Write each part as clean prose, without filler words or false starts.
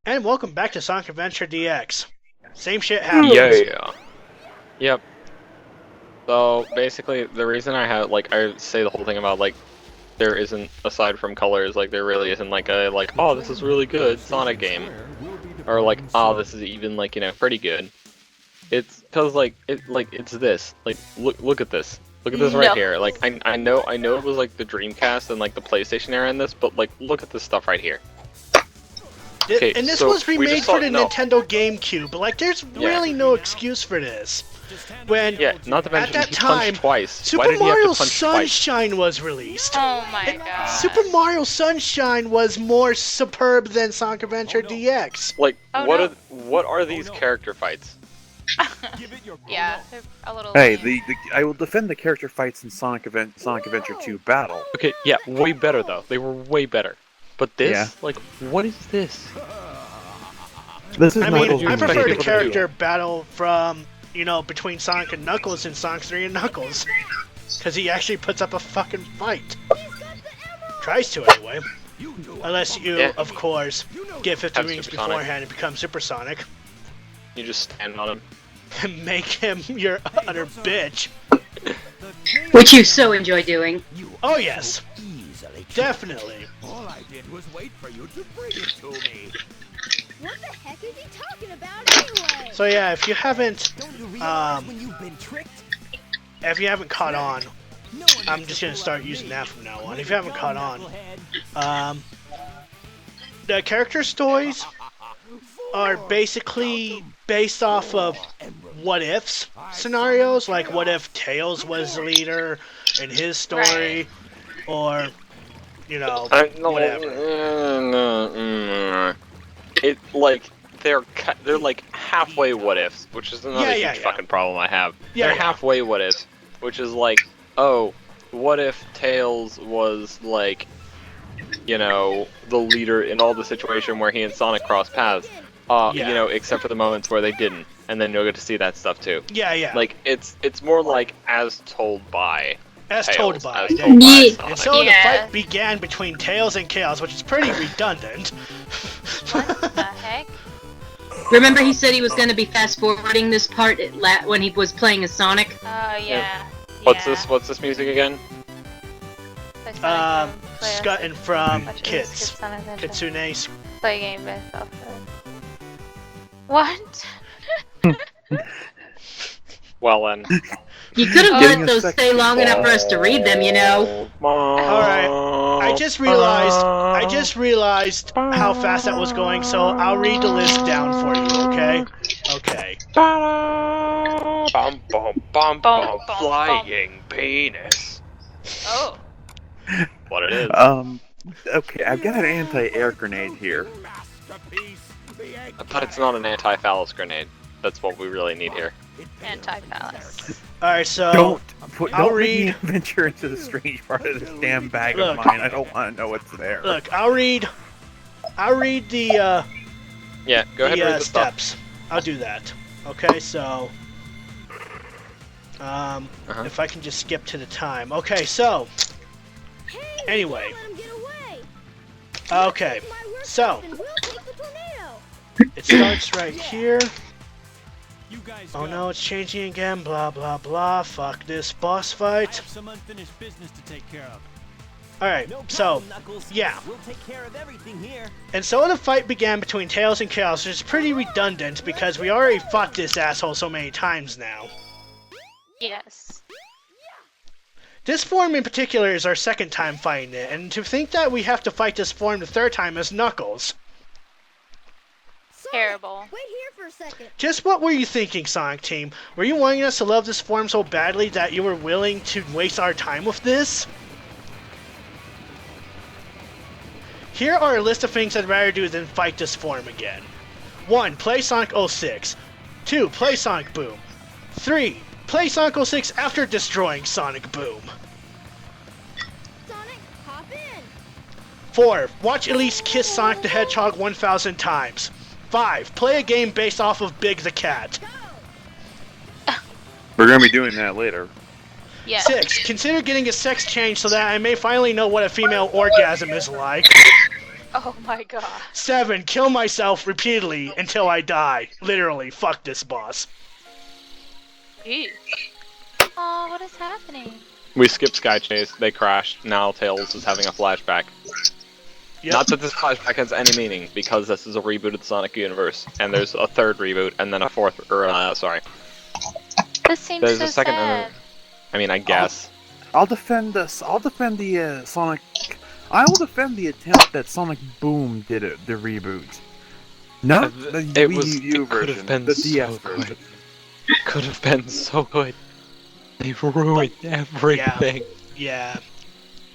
And welcome back to Sonic Adventure DX. Same shit happens. Yeah. Yep. So basically, the reason I say the whole thing about there isn't, aside from colors, there really isn't oh, this is really good Sonic game, or oh, this is even pretty good. It's because it's this. Look at this. Look at this right here. I know it was the Dreamcast and the PlayStation era in this, but look at this stuff right here. Okay, and this so was remade for the Nintendo GameCube, but there's really no excuse for this. When not to mention at that he time, punched twice. Super Mario Sunshine was released. Oh my god. Super Mario Sunshine was more superb than Sonic Adventure DX. What are these character fights? Yeah, they're a little. Hey, I will defend the character fights in Sonic Adventure 2 Battle. Okay, yeah, way better though. They were way better. But this, what is this? I prefer the character battle from, between Sonic and Knuckles in Sonic 3 and Knuckles. Because he actually puts up a fucking fight. Tries to, anyway. Unless you, of course, get 50 rings beforehand and become Supersonic. You just stand on him. And make him your utter bitch. Which you so enjoy doing. Oh, yes. Definitely. All I did was wait for you to bring it to me. What the heck is he talking about anyway? So yeah, if you haven't, Don't you realize when you've been tricked? if you haven't caught on, I'm just gonna start using that from now on. If you haven't caught on, the character stories are basically based off of what-ifs scenarios, like what if Tails was the leader in his story, or whatever. They're halfway what ifs, which is another huge fucking problem I have. They're halfway what ifs, which is oh, what if Tails was the leader in all the situation where he and Sonic cross paths, except for the moments where they didn't, and then you'll get to see that stuff too. Yeah. It's more as told by. As Tails, told by. Sonic. And so the fight began between Tails and Chaos, which is pretty redundant. What the heck? Remember he said he was going to be fast-forwarding this part when he was playing as Sonic? Oh, yeah. What's this music again? Scutting from Kids. Kitsune's. Play a game based off of. What? Well then. You could have let those stay long enough for us to read them, Alright, I just realized how fast that was going, so I'll read the list down for you, okay? Okay. Flying penis. Oh. What it is. Okay, I've got an anti-air grenade here. But it's not an anti-phallus grenade. That's what we really need here. Anti-phallus. Alright, so Don't read the adventure into the strange part of this damn bag of mine. I don't want to know what's there. Look, I'll read the yeah, go ahead and read the steps. I'll do that. Okay, so if I can just skip to the time. Okay, so anyway. Okay, so it starts right here. Oh no, it's changing again, blah blah blah, fuck this boss fight. Alright, so, yeah. And so the fight began between Tails and Chaos, which is pretty redundant because we already fought this asshole so many times now. Yes. This form in particular is our second time fighting it, and to think that we have to fight this form the third time is Knuckles. Terrible. Wait here for a second. Just what were you thinking, Sonic Team? Were you wanting us to love this form so badly that you were willing to waste our time with this? Here are a list of things I'd rather do than fight this form again. 1. Play Sonic 06. 2. Play Sonic Boom. 3. Play Sonic 06 after destroying Sonic Boom. Sonic, hop in. 4. Watch Elise kiss Sonic the Hedgehog 1,000 times. 5. Play a game based off of Big the Cat. We're going to be doing that later. Yeah. 6. Consider getting a sex change so that I may finally know what a female orgasm is like. Oh my god. 7. Kill myself repeatedly until I die. Literally, fuck this boss. Ew. Oh, what is happening? We skipped Sky Chase, they crashed, now Tails is having a flashback. Yep. Not that this flashback has any meaning, because this is a reboot of the Sonic universe, and there's a third reboot, and then a fourth, sorry. This seems There's so a second, sad. I mean, I guess. I'll defend this. I'll defend the Sonic. I will defend the attempt that Sonic Boom did it, the reboot. Not the Wii U version, the DS version. It could have been so good. They ruined everything. Yeah.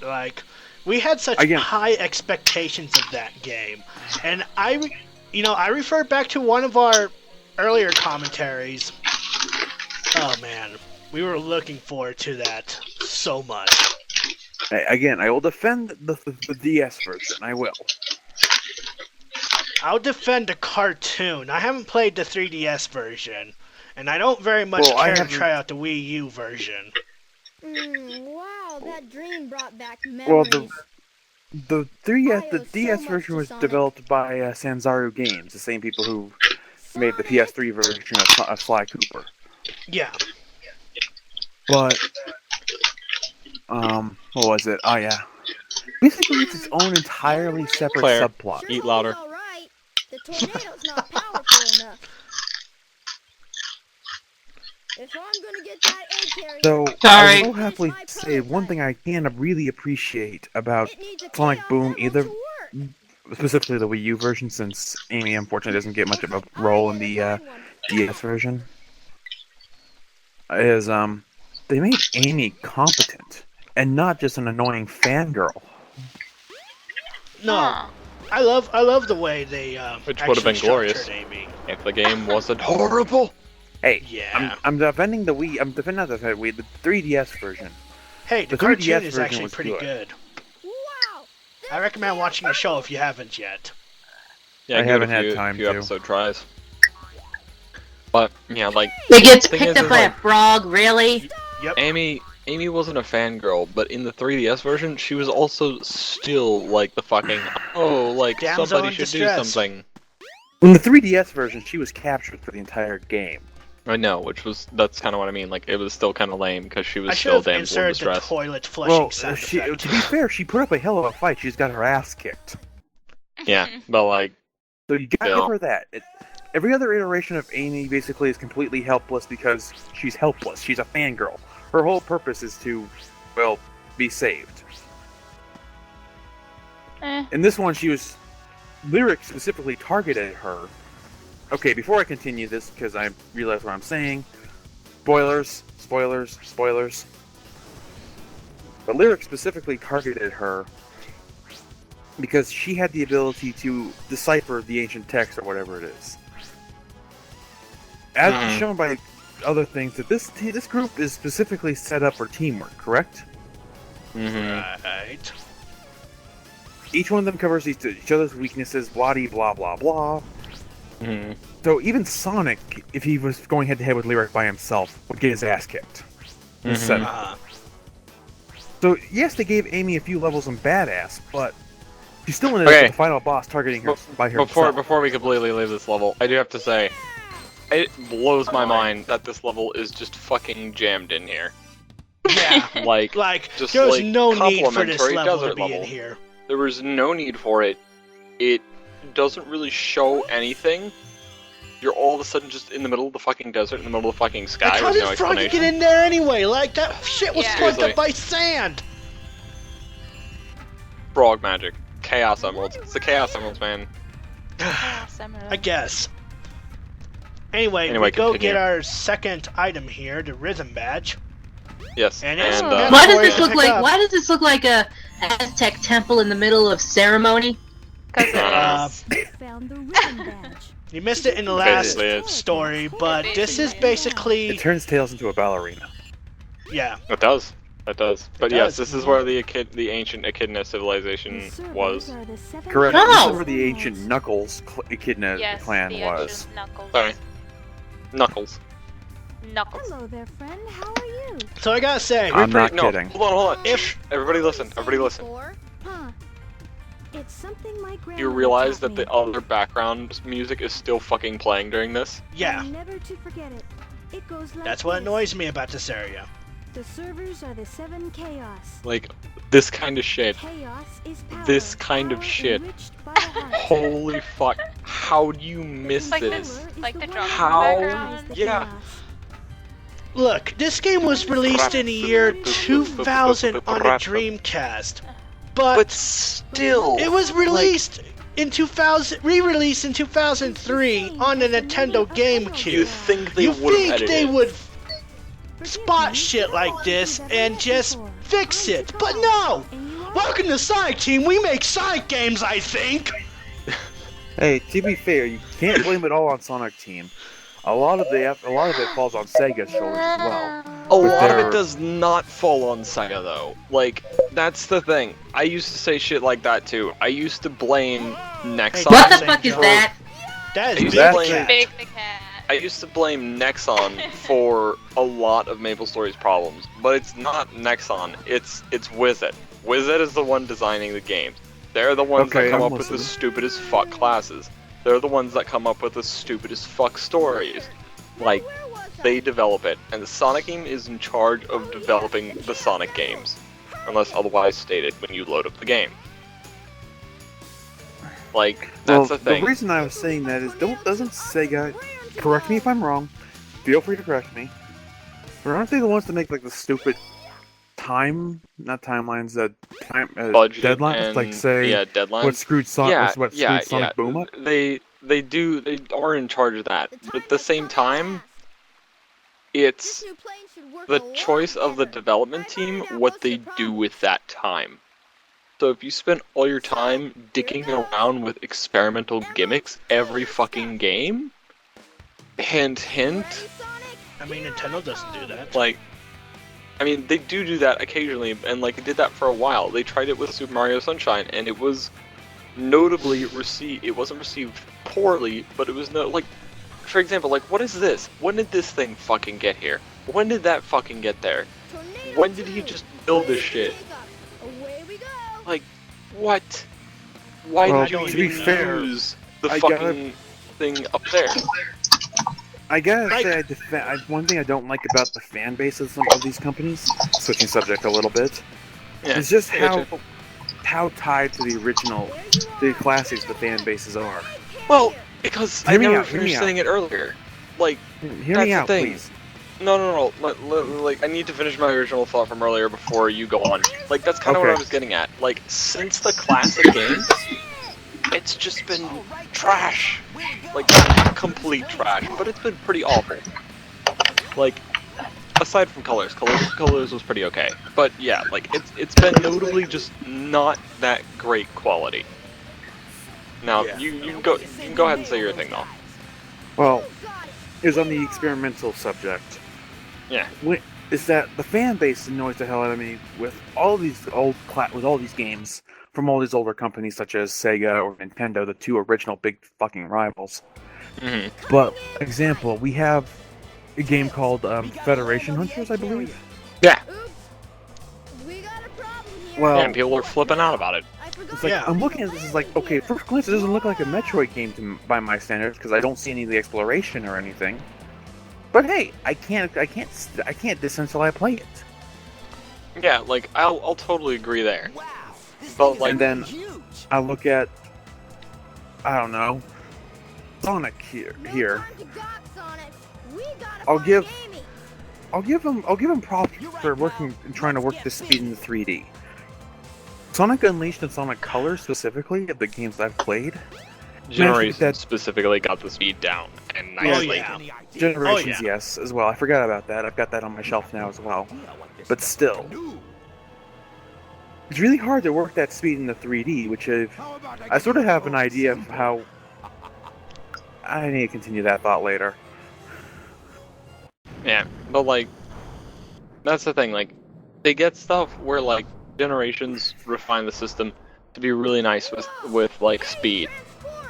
Like, we had such high expectations of that game. And I refer back to one of our earlier commentaries. Oh man, we were looking forward to that so much. Again, I will defend the DS version. I will. I'll defend the cartoon. I haven't played the 3DS version, and I don't very much care to try out the Wii U version. Wow, that dream brought back memories. Well, the DS version was developed by Sanzaru Games, the same people who made the PS3 version of Sly Cooper. Yeah. But, what was it? Oh yeah. Basically, it's its own entirely separate subplot. Eat louder. All right. The tornado's not powerful enough. If I'm gonna get that egg carrier, So, Sorry. I will happily say one thing I can really appreciate about Sonic Boom, either specifically the Wii U version, since Amy unfortunately doesn't get much of a role in the DS version, is they made Amy competent and not just an annoying fangirl. No, I love the way they Which would have been glorious Amy. if the game wasn't horrible. Hey, Yeah. I'm defending the Wii. I'm defending not the Wii, the 3DS version. Hey, the 3DS cartoon is version actually was pretty good. wow. I recommend watching the show if you haven't yet. Yeah, I give haven't it a had few, time few to. episode tries. But yeah, like It gets thing picked is, up by a like, frog, really? Yep. Amy wasn't a fangirl, but in the 3DS version, she was also still like the fucking like Damsel somebody in should do distress. something. In the 3DS version, she was captured for the entire game. I know, that's kind of what I mean. Like it was still kind of lame because she I was should still have damsel in inserted the distress. toilet flushing Well, sound to effect. be fair, she put up a hell of a fight. She's got her ass kicked. Yeah, but like So you gotta Still. give her that. Every other iteration of Amy basically is completely helpless because she's helpless. She's a fangirl. Her whole purpose is to, well, be saved. In this one, Lyric specifically targeted her. Okay, before I continue this, because I realize what I'm saying, spoilers. But Lyric specifically targeted her because she had the ability to decipher the ancient text or whatever it is. As shown by other things, that this group is specifically set up for teamwork, correct? Right. Each one of them covers each other's weaknesses, blah blah blah blah. mhm. So even Sonic, if he was going head to head with Lyric by himself, would get his ass kicked. This setup. So yes, they gave Amy a few levels in badass, but she still ended up with the final boss targeting her by herself. Before we completely leave this level, I do have to say, it blows my mind that this level is just fucking jammed in here. Yeah. Like just there was like no need for this complimentary level to desert be level. in here. There was no need for it. It doesn't really show anything. You're all of a sudden just in the middle of the fucking desert, in the middle of the fucking sky Like, how with no did Froggy explanation. get in there anyway? Like, that shit was Yeah. plugged Seriously. up by sand! Frog magic. Chaos Emeralds. It's the Chaos Emeralds, man. I guess. Anyway, we go continue. get our second item here, the rhythm badge. Yes, And it's and meant Why does for this you to look pick like? up. Why does this look like a Aztec temple in the middle of ceremony? Because it Uh, is. Found the rhythm badge. You missed it in the last Basically, it's- story, but this is basically... It turns Tails into a ballerina. Yeah. It does. It does. But It yes, does. this is where the ancient Echidna civilization was. Correct. Oh! This is where the ancient Knuckles Echidna Yes, clan the was. ancient Knuckles. Sorry. Knuckles. Knuckles. Hello there, friend. How are you? So I gotta say, I'm not No, kidding. hold on. If- Shh. Everybody listen. Everybody listen. Huh. It but something my grandmother You realize taught that the me. other background music is still fucking playing during this? Yeah, Never to forget it. It goes like that's what this. annoys me about this area. The servers are the 7 chaos. Like, this kind of shit. Chaos is power. This kind of Power shit. enriched by the heart. Holy fuck. How do you miss Like this? this, like the one drum in the How- background. Yeah. Look, this game was released in the year 2000 on the Dreamcast, But but still, it was released in 2000, re-released in 2003 on the Nintendo GameCube. you think they You would have think edited they it. would spot shit like this and just fix it, but no! Welcome to Sonic Team, we make Sonic games, I think! Hey, to be fair, you can't blame it all on Sonic Team. A lot of it falls on Sega's shoulders as well. A With lot of their- it does not fall on Sega though. Like, that's the thing. I used to say shit like that too. I used to blame Nexon. What the Same fuck is joke. that? That is He's Big playing- Cat. Big the cat. I used to blame Nexon for a lot of MapleStory's problems, but it's not Nexon. It's Wizard. Wizard is the one designing the games. They're the ones Okay, that come I'm up with the listening. stupidest fuck classes. They're the ones that come up with the stupidest fuck stories. Like, they develop it, and the Sonic team is in charge of developing the Sonic games, unless otherwise stated when you load up the game. Like, that's the thing. The reason I was saying that is, doesn't Sega, correct me if I'm wrong, feel free to correct me, but aren't they the ones that make like the stupid not timelines, Budget deadlines, and, like say, yeah, deadlines. what screwed Sonic, yeah, what yeah, screwed Sonic yeah. Boom up? They are in charge of that. But at the same time, it's the choice of the development team what they do with that time. So if you spend all your time dicking around with experimental gimmicks every fucking game, hint hint, I mean, Nintendo doesn't do that. like, I mean, they do that occasionally, and like, they did that for a while. They tried it with Super Mario Sunshine, and it was notably received. It wasn't received poorly, but it was like, for example, like, what is this? When did this thing fucking get here? When did that fucking get there? When did he just build this shit? Like, what? Why Well, did you to be even fair, use the I fucking thing up there? I gotta Like- say, one thing I don't like about the fan base of some of these companies, switching subject a little bit, Yeah, is just I get you. how tied to the classics the fan bases are. Well, because I Hear me never out, hear me finished out. saying it earlier. Like, Hear That's me the out, thing. please. no. Like, I need to finish my original thought from earlier before you go on. Like, that's kind of what I Okay. was getting at. Like, since the classic games, it's just been trash. Like, not complete trash, but it's been pretty awful. Like, aside from Colors was pretty okay. But yeah, like, it's been notably just not that great quality. Now, Yeah. you can go ahead and say your thing though. Well, it was on the experimental subject. Yeah. Is that the fan base annoys the hell out of me with all these with all these games from all these older companies such as Sega or Nintendo, the two original big fucking rivals. Mm-hmm. But example, we have a game called Federation Hunters, I believe. Yeah. We got a problem here. Well, And people are flipping out about it. I forgot it's like Yeah. I'm looking at this as like, okay, first glance it doesn't look like a Metroid game by my standards because I don't see any of the exploration or anything. But hey, I can't diss until I play it. Yeah, like, I'll totally agree there. But, like, And then I look at, I don't know, Sonic here. I'll give him props for working and trying to work the speed in the 3D. Sonic Unleashed and Sonic Colors specifically, of the games I've played, Generations that- specifically got the speed down, and Oh, nicely. yeah. Generations, Oh, yeah. yes, as well. I forgot about that. I've got that on my shelf now as well. But still, it's really hard to work that speed in the 3D, which I sort of have an idea of how. I need to continue that thought later. Yeah, but, like, that's the thing, like, they get stuff where, like, Generations refine the system to be really nice with like, speed.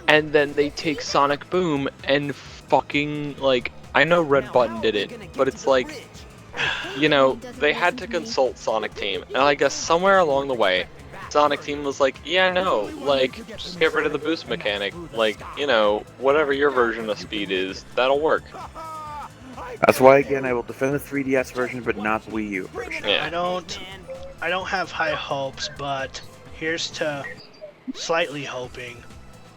And then they take Sonic Boom and fucking, like, I know Red Button did it, but it's like, you know, they had to consult Sonic Team, and I guess somewhere along the way, Sonic Team was like, yeah, no, like, just get rid of the boost mechanic. Like, you know, whatever your version of speed is, that'll work. That's why, again, I will defend the 3DS version, but not the Wii U version. Yeah. I don't have high hopes, but here's to slightly hoping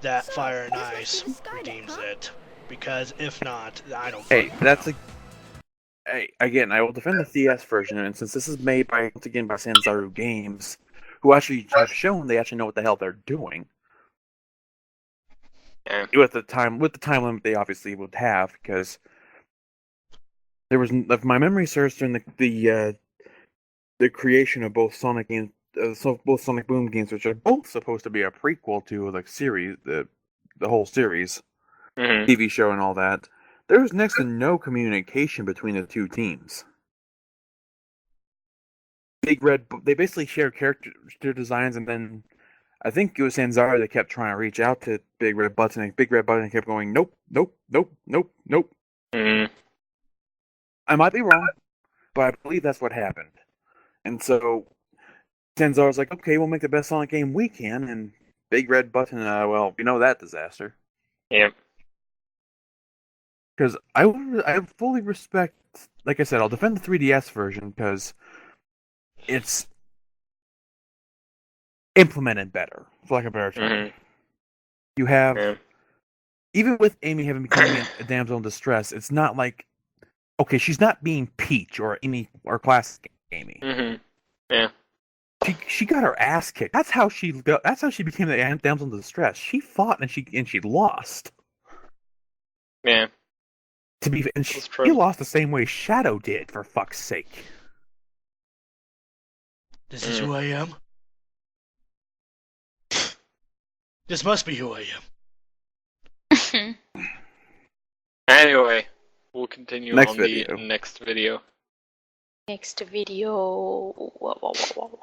that Fire and Ice redeems it. Because if not, I don't. Hey, that's a. Hey, again, I will defend the DS version, and since this is made by once again by Sanzaru Games, who actually have shown they actually know what the hell they're doing. Yeah. With the time limit they obviously would have, because there was, if my memory serves, during the creation of both Sonic and both Sonic Boom games, which are both supposed to be a prequel to the series, the whole series, TV show and all that, there was next to no communication between the two teams. They basically shared character designs, and then I think it was Sanzara that kept trying to reach out to Big Red Button, and Big Red Button kept going, nope, nope, nope, nope, nope. I might be wrong, but I believe that's what happened. And so Sanzara's like, okay, we'll make the best Sonic game we can, and Big Red Button, well, you know that disaster. Yep. Because I fully respect, like I said, I'll defend the 3DS version because it's implemented better, for lack of a better term. You have, even with Amy having become a damsel in distress, it's not like, okay, she's not being Peach or Amy or classic Amy. Yeah. She got her ass kicked. That's how she became the damsel in distress. She fought and she lost. Yeah. She lost the same way Shadow did, for fuck's sake. This is who I am? This must be who I am. Anyway, we'll continue Next on video. the next video. Next video. Womp, womp, womp,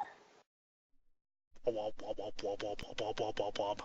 womp, womp, womp, womp, womp, womp.